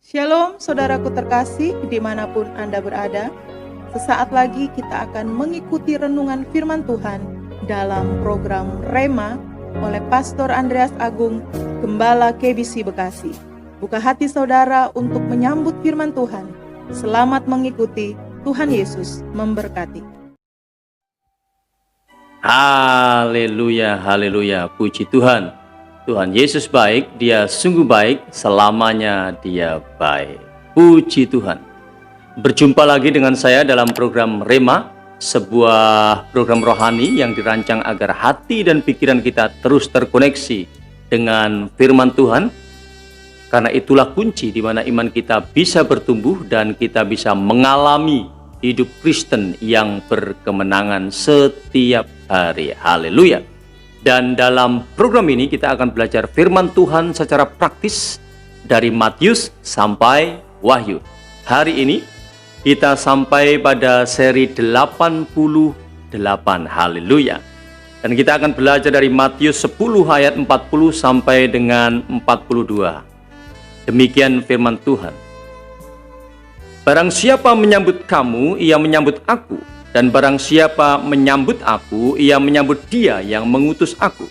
Shalom saudaraku terkasih dimanapun Anda berada. Sesaat lagi kita akan mengikuti renungan firman Tuhan dalam program Rema oleh Pastor Andreas Agung, Gembala KBC Bekasi. Buka hati saudara untuk menyambut firman Tuhan. Selamat mengikuti, Tuhan Yesus memberkati. Haleluya, haleluya, puji Tuhan. Tuhan Yesus baik, Dia sungguh baik, selamanya Dia baik. Puji Tuhan. Berjumpa lagi dengan saya dalam program Rema, sebuah program rohani yang dirancang agar hati dan pikiran kita terus terkoneksi dengan firman Tuhan. Karena itulah kunci di mana iman kita bisa bertumbuh dan kita bisa mengalami hidup Kristen yang berkemenangan setiap hari. Haleluya. Dan dalam program ini kita akan belajar firman Tuhan secara praktis dari Matius sampai Wahyu. Hari ini kita sampai pada seri 88. Haleluya. Dan kita akan belajar dari Matius 10 ayat 40 sampai dengan 42. Demikian firman Tuhan. Barang siapa menyambut kamu, ia menyambut aku. Dan barang siapa menyambut aku, ia menyambut Dia yang mengutus aku.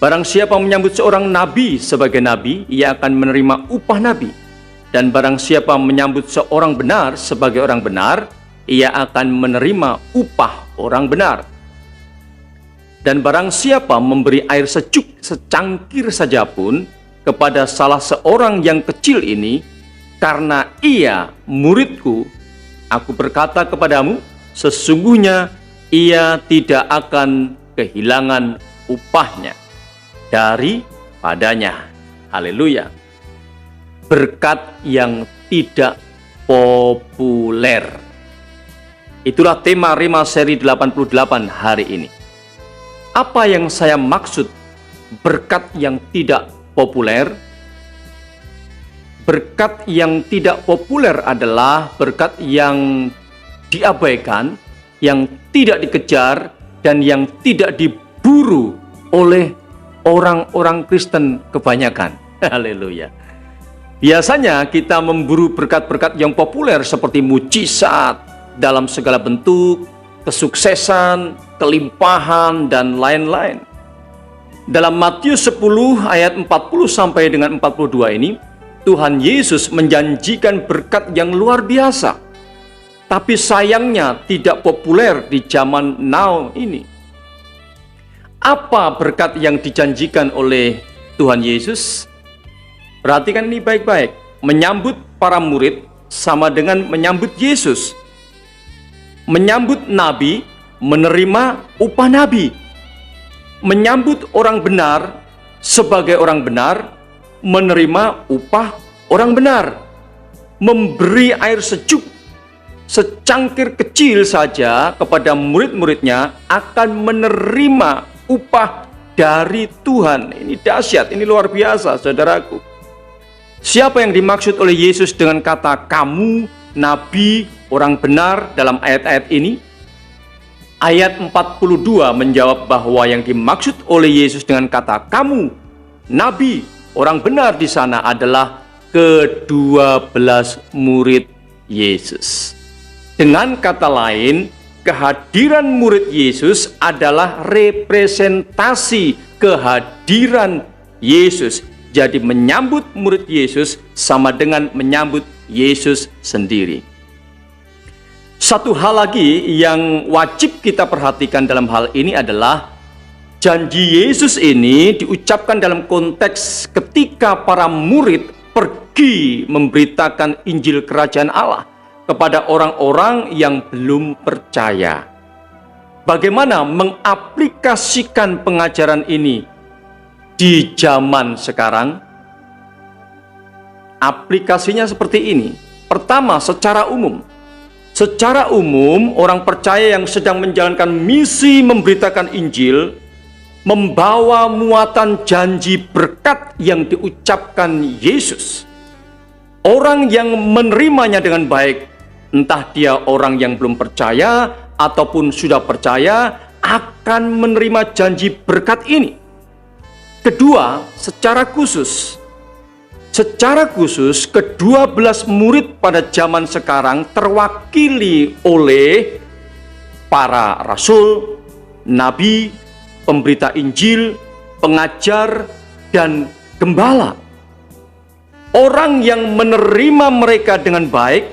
Barang siapa menyambut seorang nabi sebagai nabi, ia akan menerima upah nabi. Dan barang siapa menyambut seorang benar sebagai orang benar, ia akan menerima upah orang benar. Dan barang siapa memberi air sejuk secangkir saja pun kepada salah seorang yang kecil ini, karena ia muridku, aku berkata kepadamu, sesungguhnya ia tidak akan kehilangan upahnya daripadanya. Haleluya. Berkat yang tidak populer. Itulah tema Rema seri 88 hari ini. Apa yang saya maksud berkat yang tidak populer? Berkat yang tidak populer adalah berkat yang diabaikan, yang tidak dikejar, dan yang tidak diburu oleh orang-orang Kristen kebanyakan. Haleluya. Biasanya kita memburu berkat-berkat yang populer seperti mujizat dalam segala bentuk, kesuksesan, kelimpahan, dan lain-lain. Dalam Matius 10 ayat 40 sampai dengan 42 ini, Tuhan Yesus menjanjikan berkat yang luar biasa. Tapi sayangnya tidak populer di zaman now ini. Apa berkat yang dijanjikan oleh Tuhan Yesus? Perhatikan ini baik-baik. Menyambut para murid sama dengan menyambut Yesus. Menyambut nabi, menerima upah nabi. Menyambut orang benar sebagai orang benar, menerima upah orang benar. Memberi air sejuk secangkir kecil saja kepada murid-muridnya akan menerima upah dari Tuhan. Ini dahsyat, ini luar biasa saudaraku. Siapa yang dimaksud oleh Yesus dengan kata kamu, nabi, orang benar dalam ayat-ayat ini? Ayat 42 menjawab bahwa yang dimaksud oleh Yesus dengan kata kamu, nabi, orang benar di sana adalah ke-12 murid Yesus. Dengan kata lain, kehadiran murid Yesus adalah representasi kehadiran Yesus. Jadi menyambut murid Yesus sama dengan menyambut Yesus sendiri. Satu hal lagi yang wajib kita perhatikan dalam hal ini adalah janji Yesus ini diucapkan dalam konteks ketika para murid pergi memberitakan Injil Kerajaan Allah kepada orang-orang yang belum percaya. Bagaimana mengaplikasikan pengajaran ini di zaman sekarang? Aplikasinya seperti ini. Pertama, secara umum. Secara umum, orang percaya yang sedang menjalankan misi memberitakan Injil membawa muatan janji berkat yang diucapkan Yesus. Orang yang menerimanya dengan baik, entah dia orang yang belum percaya ataupun sudah percaya, akan menerima janji berkat ini. Kedua, secara khusus, Secara khusus, ke-12 murid pada zaman sekarang terwakili oleh para rasul, nabi, pemberita Injil, pengajar, dan gembala. Orang yang menerima mereka dengan baik,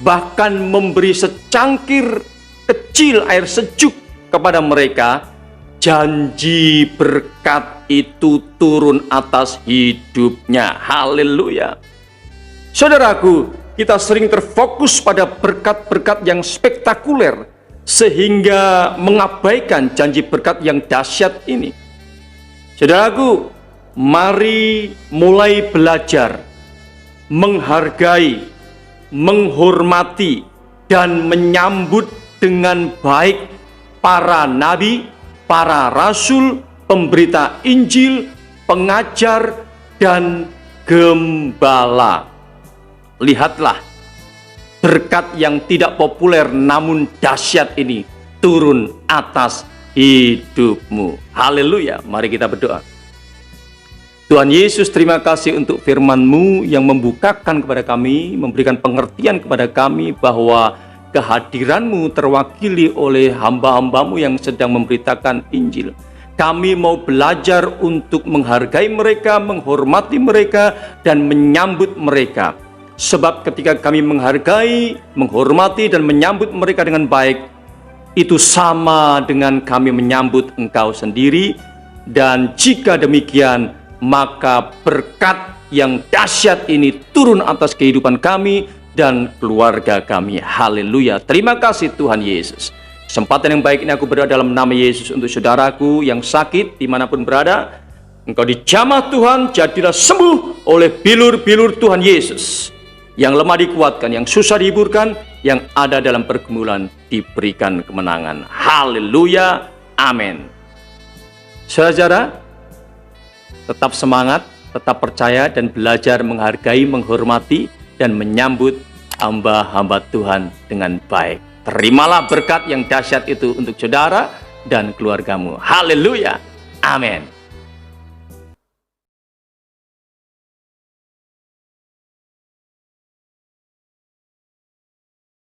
bahkan memberi secangkir kecil air sejuk kepada mereka, janji berkat itu turun atas hidupnya. Haleluya. Saudaraku, kita sering terfokus pada berkat-berkat yang spektakuler sehingga mengabaikan janji berkat yang dahsyat ini. Saudaraku, mari mulai belajar menghargai, menghormati, dan menyambut dengan baik para nabi, para rasul, pemberita Injil, pengajar, dan gembala. Lihatlah, berkat yang tidak populer namun dahsyat ini turun atas hidupmu. Haleluya. Mari kita berdoa. Tuhan Yesus, terima kasih untuk firman-Mu yang membukakan kepada kami, memberikan pengertian kepada kami bahwa kehadiran-Mu terwakili oleh hamba-hamba-Mu yang sedang memberitakan Injil. Kami mau belajar untuk menghargai mereka, menghormati mereka, dan menyambut mereka. Sebab ketika kami menghargai, menghormati, dan menyambut mereka dengan baik, itu sama dengan kami menyambut Engkau sendiri. Dan jika demikian, maka berkat yang dahsyat ini turun atas kehidupan kami dan keluarga kami. Haleluya. Terima kasih Tuhan Yesus. Kesempatan yang baik ini aku berdoa dalam nama Yesus untuk saudaraku yang sakit dimanapun berada. Engkau dijamah Tuhan, jadilah sembuh oleh bilur-bilur Tuhan Yesus. Yang lemah dikuatkan, yang susah dihiburkan, yang ada dalam pergumulan diberikan kemenangan. Haleluya. Amin. Saudara, tetap semangat, tetap percaya, dan belajar menghargai, menghormati, dan menyambut hamba-hamba Tuhan dengan baik. Terimalah berkat yang dahsyat itu untuk saudara dan keluargamu. Haleluya. Amin.